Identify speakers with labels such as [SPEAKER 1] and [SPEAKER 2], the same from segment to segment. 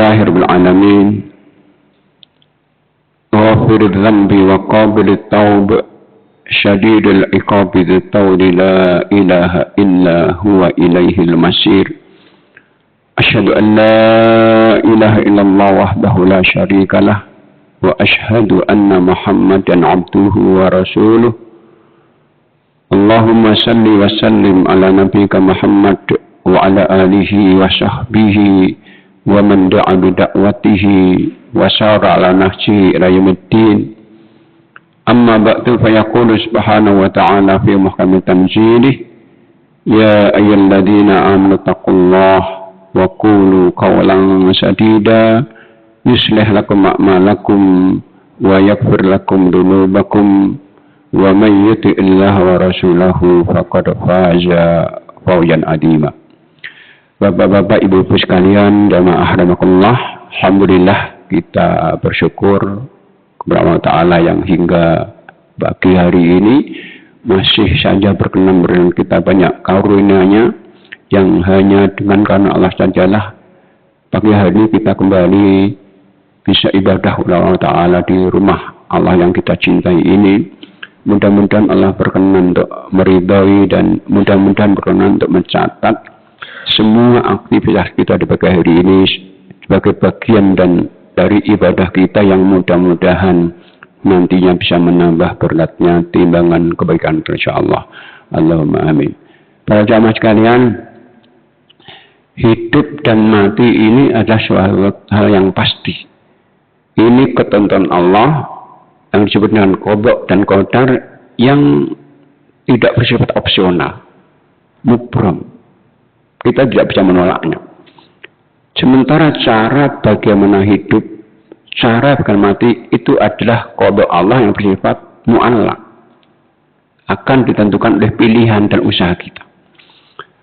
[SPEAKER 1] لله رب العالمين غافر الذنب وقابل التوب شديد العقاب ذي الطول لا إله إلا هو إليه المصير أشهد أن لا إله إلا الله وحده لا شريك له وأشهد أن محمدا عبده ورسوله اللهم صل وسلم على نبيك محمد وعلى آله وصحبه ومن دعا بدعوته وسار على نهجه إلى يوم الدين أما بعد فيقول سبحانه وتعالى في محكم تنزيله يا أيها الذين آمنوا اتقوا الله وقولوا قولا سديدا يصلح لكم أعمالكم ويغفر لكم ذنوبكم ومن يطع الله ورسوله فقد فاز فوزا عظيما. Bapak-bapak, ibu-ibu sekalian, jamaah rahimakumullah, alhamdulillah kita bersyukur kepada Allah Ta'ala yang hingga pagi hari ini masih saja berkenan memberikan kita banyak karunia-Nya yang hanya dengan karena Allah sajalah pagi hari ini kita kembali bisa ibadah kepada Allah Ta'ala di rumah Allah yang kita cintai ini. Mudah-mudahan Allah berkenan untuk meridai dan mudah-mudahan berkenan untuk mencatat semua aktivitas kita di pagi hari ini sebagai bagian dan dari ibadah kita yang mudah-mudahan nantinya bisa menambah berkatnya timbangan kebaikan insyaallah. Allahumma amin. Para jamaah sekalian, hidup dan mati ini adalah suatu hal yang pasti. Ini ketentuan Allah yang disebut dengan qada dan qadar yang tidak bersifat opsional, mubram. Kita tidak bisa menolaknya. Sementara cara bagaimana hidup, cara bagaimana mati itu adalah qada Allah yang bersifat mu'allaq, akan ditentukan oleh pilihan dan usaha kita.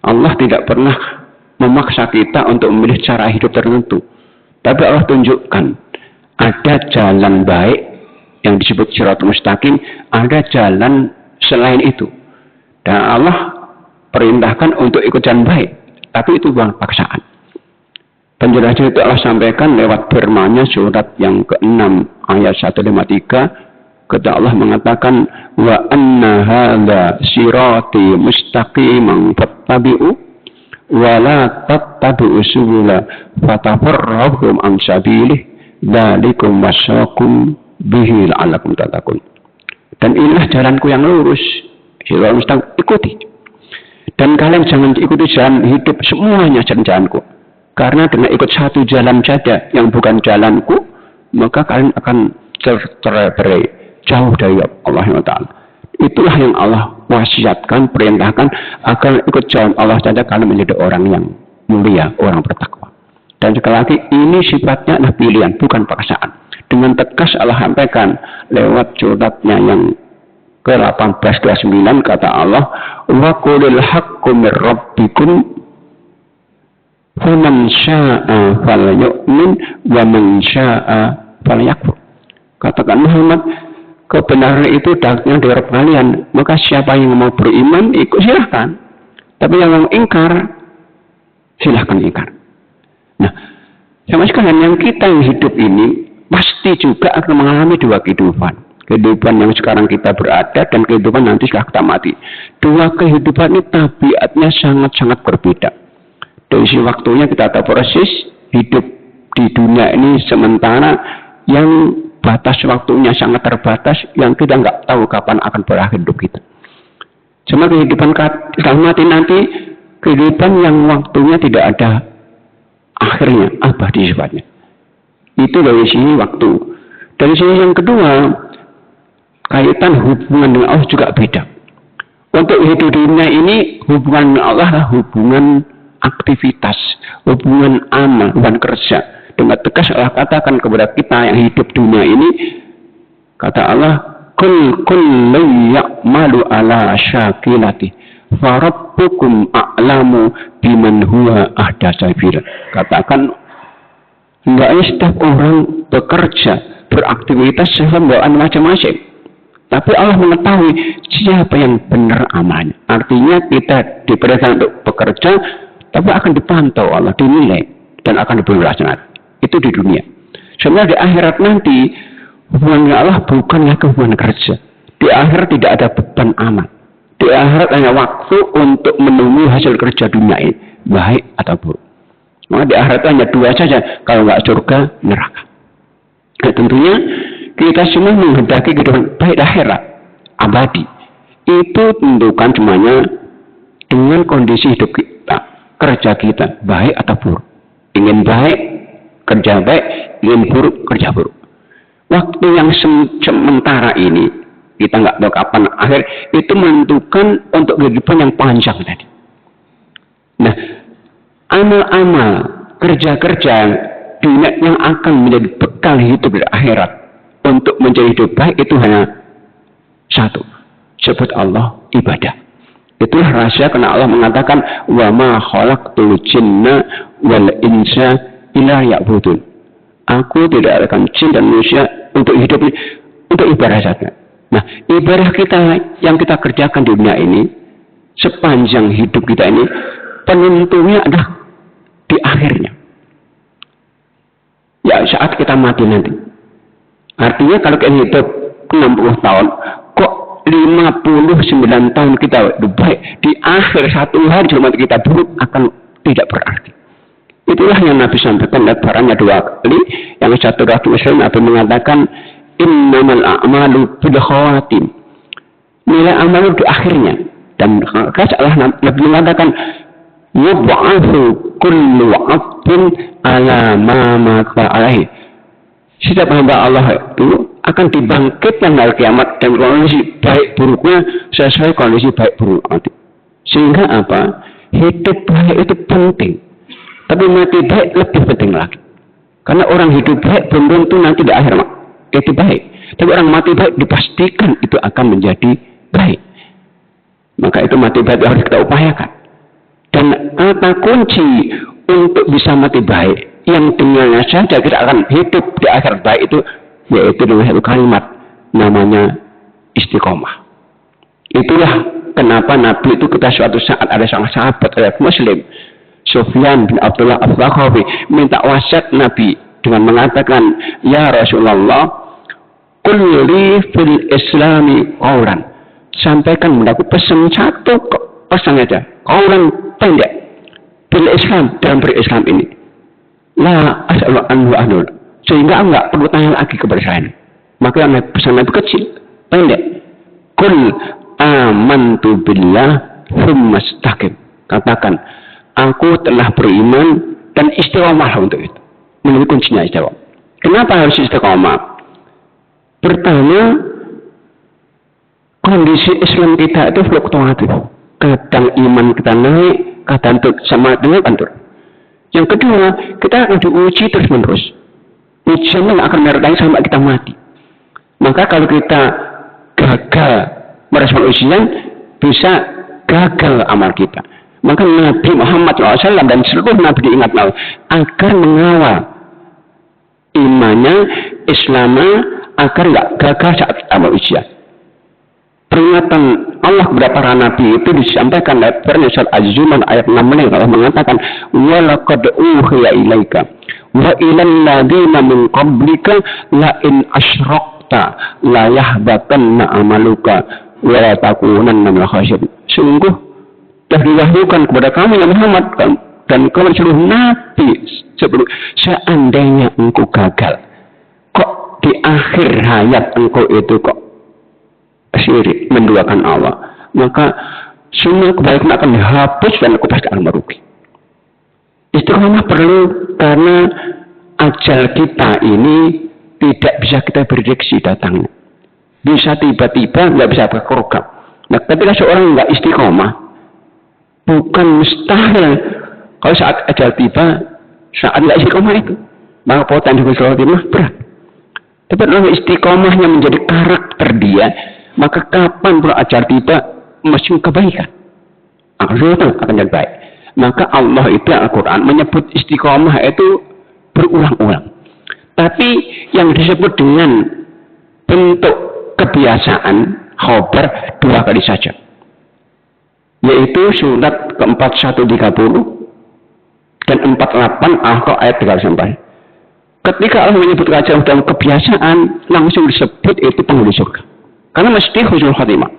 [SPEAKER 1] Allah tidak pernah memaksa kita untuk memilih cara hidup tertentu, tapi Allah tunjukkan ada jalan baik yang disebut shiratal mustaqim, ada jalan selain itu, dan Allah perintahkan untuk ikut jalan baik, tapi itu bukan paksaan. Penjelasan itu Allah sampaikan lewat firman-Nya surat yang ke-6 ayat 153, ketika Allah mengatakan wa anna hadza sirati mustaqiman fattabi'u wa la tattabi'u subula fatafarraqu an sabilihi dzalikum wasaqum bihi la'allakum tattaqun. Dan inilah jalanku yang lurus, siratal mustaqim, ikuti. Dan kalian jangan ikuti jalan hidup semuanya jalan-jalanku. Karena dengan ikut satu jalan saja yang bukan jalanku, maka kalian akan tercerai jauh dari Allah Ta'ala. Itulah yang Allah wasiatkan, perintahkan agar ikut jalan Allah saja kalian menjadi orang yang mulia, orang bertakwa. Dan sekali lagi ini sifatnya adalah pilihan, bukan paksaan. Dengan tegas Allah sampaikan lewat suratnya yang ke-18-29 kata Allah, wa qulil haqqu mir rabbikum faman syaa'a falyu'min wa man syaa'a falyakfur. Katakan Muhammad, kebenaran itu datang dari Rabb kalian, maka siapa yang mau beriman ikut silahkan, tapi yang mau ingkar silahkan ingkar. Nah, sama sekalian yang kita yang hidup ini pasti juga akan mengalami dua kehidupan. Kehidupan yang sekarang kita berada dan kehidupan nanti setelah kita mati. Dua kehidupan ini tabiatnya sangat-sangat berbeda. Dari sisi waktunya kita tahu persis hidup di dunia ini sementara yang batas waktunya sangat terbatas, yang kita nggak tahu kapan akan berakhir hidup kita. Cuma kehidupan setelah mati nanti kehidupan yang waktunya tidak ada akhirnya, abadi sifatnya. Itu dari sisi waktu. Dari sisi yang kedua, kaitan hubungan dengan Allah juga beda. Untuk hidup di dunia ini, hubungan dengan Allah adalah hubungan aktivitas, hubungan amal dan kerja. Dengan tegas Allah katakan kepada kita yang hidup dunia ini, kata Allah, kullu ya'malu ala syakilati farabbukum a'lamu biman huwa ahda sabila. Katakan, hendaknya setiap orang bekerja, beraktivitas sesuai bawaan masing-masing. Tapi Allah mengetahui siapa yang benar amalnya. Artinya kita diperintahkan untuk bekerja, tapi akan dipantau Allah, dinilai, dan akan diberi balasan. Itu di dunia. Sebenarnya di akhirat nanti hubungan dengan Allah bukan lagi hubungan kerja. Di akhirat tidak ada beban amal. Di akhirat hanya waktu untuk menunggu hasil kerja dunia ini, baik atau buruk. Maka di akhirat hanya dua saja, kalau nggak surga, neraka. Nah, tentunya kita semua menghendaki kehidupan baik akhirat, abadi. Itu tentukan semuanya dengan kondisi hidup kita, kerja kita, baik atau buruk. Ingin baik, kerja baik, ingin buruk, kerja buruk. Waktu yang sementara ini, kita nggak tahu kapan akhir, itu menentukan untuk kehidupan yang panjang tadi. Nah, amal-amal, kerja-kerja dunia yang akan menjadi bekal hidup di akhirat untuk menjadi hidup baik itu hanya satu, sebut Allah ibadah. Itulah rahasia karena Allah mengatakan wa ma khalaqtul jinna wal insa illa liya'budun. Aku tidak akan jin dan manusia untuk hidup untuk ibadah saja. Nah, ibadah kita yang kita kerjakan di dunia ini sepanjang hidup kita ini penentunya adalah di akhirnya. Ya, saat kita mati nanti. Artinya kalau kita hidup 60 tahun, kok 59 tahun kita baik, di akhir satu hari sebelum mati kita buruk akan tidak berarti. Itulah yang Nabi sampaikan lebarannya 2 kali. Yang satu waktu Islam Nabi mengatakan innamal a'malu bil khawatim. Nilai amal di akhirnya. Dan salah Nabi mengatakan yub'atsu kullu 'abdin ala ma mata alaihi. Setiap hamba Allah itu akan dibangkitkan dari kiamat dan kondisi baik buruknya sesuai kondisi baik buruk nanti. Sehingga apa? Hidup baik itu penting. Tapi mati baik lebih penting lagi. Karena orang hidup baik belum tentu nanti di akhir itu baik. Tapi orang mati baik dipastikan itu akan menjadi baik. Maka itu mati baik harus kita upayakan. Dan apa kunci untuk bisa mati baik? Yang dengannya saja kita akan hidup di akhir baik itu, yaitu dengan satu kalimat namanya istiqomah. Itulah kenapa Nabi itu kita suatu saat ada sang sahabat ada Muslim Sufyan bin Abdullah Al-Thaqafi minta wasiat Nabi dengan mengatakan, ya Rasulullah, qul li fil islami qaulan. Sampaikan mendaku pesan satu pesan aja, qaulan pendek. Bil Islam, dalam berislam ini. La as'alu anhu ahnul. Sehingga enggak perlu tanya lagi kepada saya. Maka pesan Nabi kecil, pendek. Qul amantu billah tsumma istaqim. Katakan, aku telah beriman dan istiqomah untuk itu. Menjadi kuncinya istiqomah. Kenapa harus istiqomah? Pertama, kondisi Islam kita itu fluktuatif. Kadang iman kita naik, kadang sama dengan kantor. Yang kedua, kita akan diuji terus menerus. Ujian yang akan menyertai sampai kita mati. Maka kalau kita gagal merespon ujian, bisa gagal amal kita. Maka Nabi Muhammad SAW dan seluruh Nabi diingat agar mengawal imannya, Islamnya, agar tidak gagal saat amal ujian. Peringatan Allah kepada para Nabi itu disampaikan oleh surat Az-Zumar ayat 6 Allah mengatakan wa laqad uhiya ilaika wa ilal ladzina min qablika la in asyrakta la yahbatanna amaluka wa la takunanna minal khasirin. Sungguh telah diwahyukan kepada kamu ya Muhammad dan kepada seluruh nabi sebelum seandainya engkau gagal, kok di akhir hayat engkau itu kok syirik menduakan Allah, maka semua kebaikan akan dihapus dan engkau pasti akan merugi. Istiqomah perlu karena ajal kita ini tidak bisa kita prediksi datangnya, bisa tiba-tiba, nggak bisa berprogram. Nah, ketika seorang nggak istiqomah, bukan mustahil kalau saat ajal tiba, saat tidak istiqomah itu, maka potensi kesulitan berat. Tapi kalau istiqomahnya menjadi karakter dia, maka kapan pun ajal tiba, mesti kebaikan. Akhirnya akan jadi baik. Maka Allah itu Al-Quran menyebut istiqomah itu berulang-ulang. Tapi yang disebut dengan bentuk kebiasaan, khobar 2 kali saja. Yaitu surat ke-4130 dan 48 Al-Qur'an ayat 3 sampai. Ketika Allah menyebut keajaiban dalam kebiasaan, langsung disebut itu penghuni surga. Karena mesti husnul khatimah.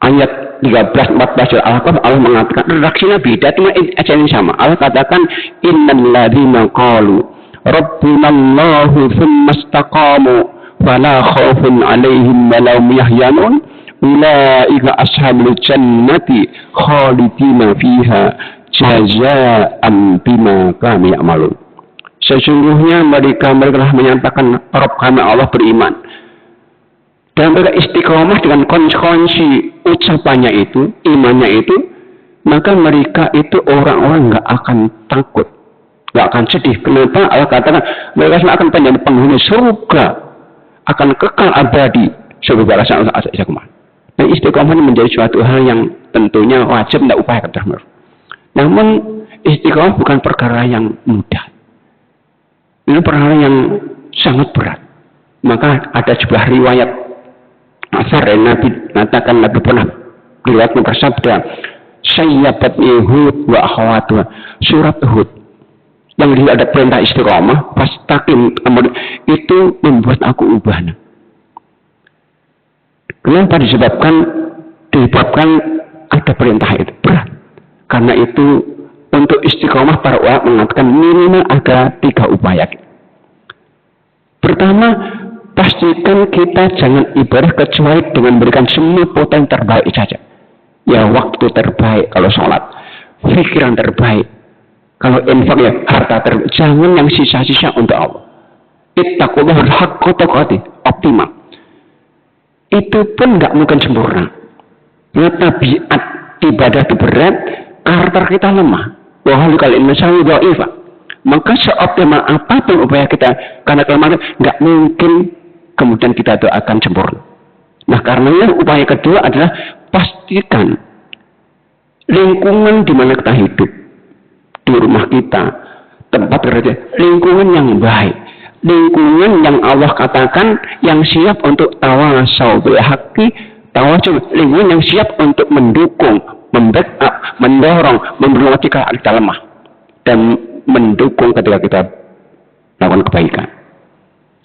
[SPEAKER 1] Ayat 13-14 Al-Qaf Allah mengatakan redaksinya beda, cuma ajaran sama. Allah katakan innal ladzina qalu rabbunallahu tsumma istaqamu fala khaufun 'alaihim wa lahum yahzanun ulaika ashabul jannati khalidina fiha jazaa'an bima kanu ya'malun. Sesungguhnya mereka telah menyatakan Rabb kami Allah beriman. Dan mereka istiqomah dengan konsekuensi ucapannya itu, imannya itu, maka mereka itu orang-orang nggak akan takut, nggak akan sedih. Kenapa? Allah katakan mereka akan menjadi penghuni surga, akan kekal abadi sebagai balasan Allah azza wa jalla. Dan istiqomah ini menjadi suatu hal yang tentunya wajib tidak upayakan terus. Namun istiqomah bukan perkara yang mudah. Ini perkara yang sangat berat. Maka ada sebuah riwayat asar Nabi mengatakan Nabi pernah riwayat bersabda sayyabatni Hud wa akhawatuha, surat Hud yang ada perintah istiqomah fastaqim itu membuat aku ubahna. Kenapa disebabkan ada perintah itu berat? Karena itu untuk istiqomah para ulama mengatakan minimal ada 3 upaya. Pertama, pastikan kita jangan ibadah kecuali dengan memberikan semua potensi terbaik saja. Ya waktu terbaik kalau sholat, pikiran terbaik, kalau infak ya harta terbaik. Jangan yang sisa-sisa untuk Allah. Ittaqullah haqqa tuqatih, optimal. Itu pun nggak mungkin sempurna. Karena tabiat ibadah itu berat, karakter kita lemah. Wahai kalian misalnya dhaifah. Maka seoptimal apapun upaya kita, karena kelemahan nggak mungkin kemudian kita itu akan sempurna. Nah karenanya upaya kedua adalah pastikan lingkungan di mana kita hidup, di rumah kita, tempat kerja, lingkungan yang baik, lingkungan yang Allah katakan yang siap untuk tawasau bil haqqi, lingkungan yang siap untuk mendukung, membackup, mendorong, memberi ketika kita lemah dan mendukung ketika kita melakukan kebaikan.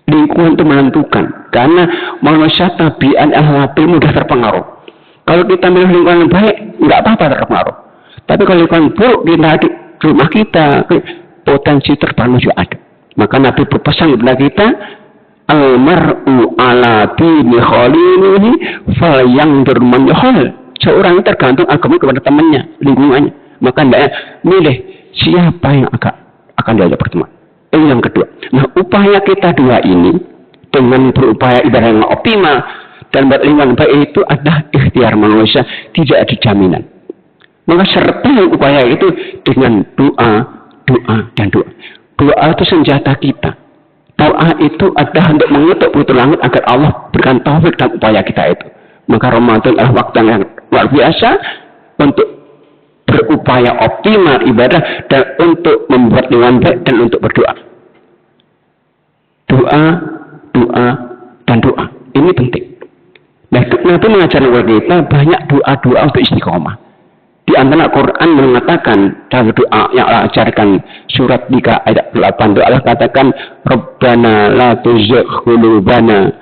[SPEAKER 1] Lingkungan itu menentukan, karena manusia tabiat akhlak mudah terpengaruh. Kalau kita milih lingkungan yang baik, nggak apa-apa terpengaruh. Tapi kalau lingkungan buruk di rumah kita, potensi terpengaruh juga ada. Maka Nabi berpesan kepada kita, almar'u ala dini khalilihi falyanzur man yukhal. Seorang tergantung agama kepada temannya, lingkungannya. Maka hendaknya milih siapa yang akan diajak berteman. Ini yang kedua. Nah, upaya kita dua ini dengan berupaya ibadah yang optimal dan berlingkungan baik itu adalah ikhtiar manusia, tidak ada jaminan. Maka sertai upaya itu dengan doa, dan doa. Doa itu senjata kita. Doa itu adalah untuk mengetuk pintu langit agar Allah berikan taufik dan upaya kita itu. Maka Ramadan adalah waktu yang luar biasa untuk berupaya optimal ibadah dan untuk membuat lingkungan baik dan untuk berdoa. Doa, dan doa. Ini penting. Nah, Nabi mengajarkan kepada kita banyak doa-doa untuk istiqomah. Di antara Quran mengatakan dalam doa yang Allah ajarkan surat 3 ayat 8 doa Allah katakan Rabbana la tuzigh qulubana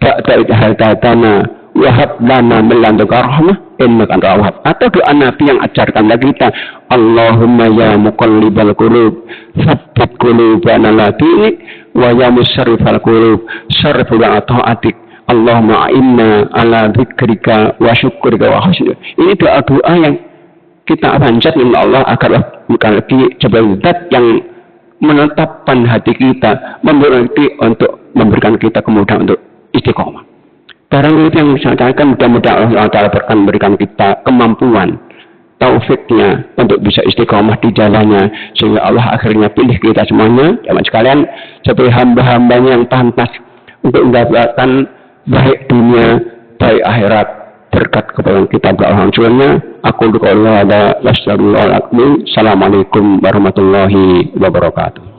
[SPEAKER 1] ba'da idh hadaytana wa hab lana min ladunka rahmah innaka antal wahhab. Atau doa Nabi yang ajarkan lagi kita Allahumma ya muqallibal qulub tsabbit qulubana ala dinik wa ya musarrifal qulub sarrif ala ta'atik Allahumma inna ala dzikrika wa syukrika wa husni. Ini doa-doa yang kita panjat minta Allah agar bukan lagi jabal zat yang menetapkan hati kita, untuk memberikan kita kemudahan untuk istiqomah. Barang itu yang saya katakan mudah-mudahan Allah Ta'ala akan memberikan kita kemampuan, taufiknya untuk bisa istiqomah di jalannya, sehingga Allah akhirnya pilih kita semuanya, teman sekalian, sebagai hamba-hambanya yang pantas untuk mendapatkan baik dunia, baik akhirat, berkat kepada kita Allah Rasulnya. Aku berdoa Assalamualaikum warahmatullahi wabarakatuh.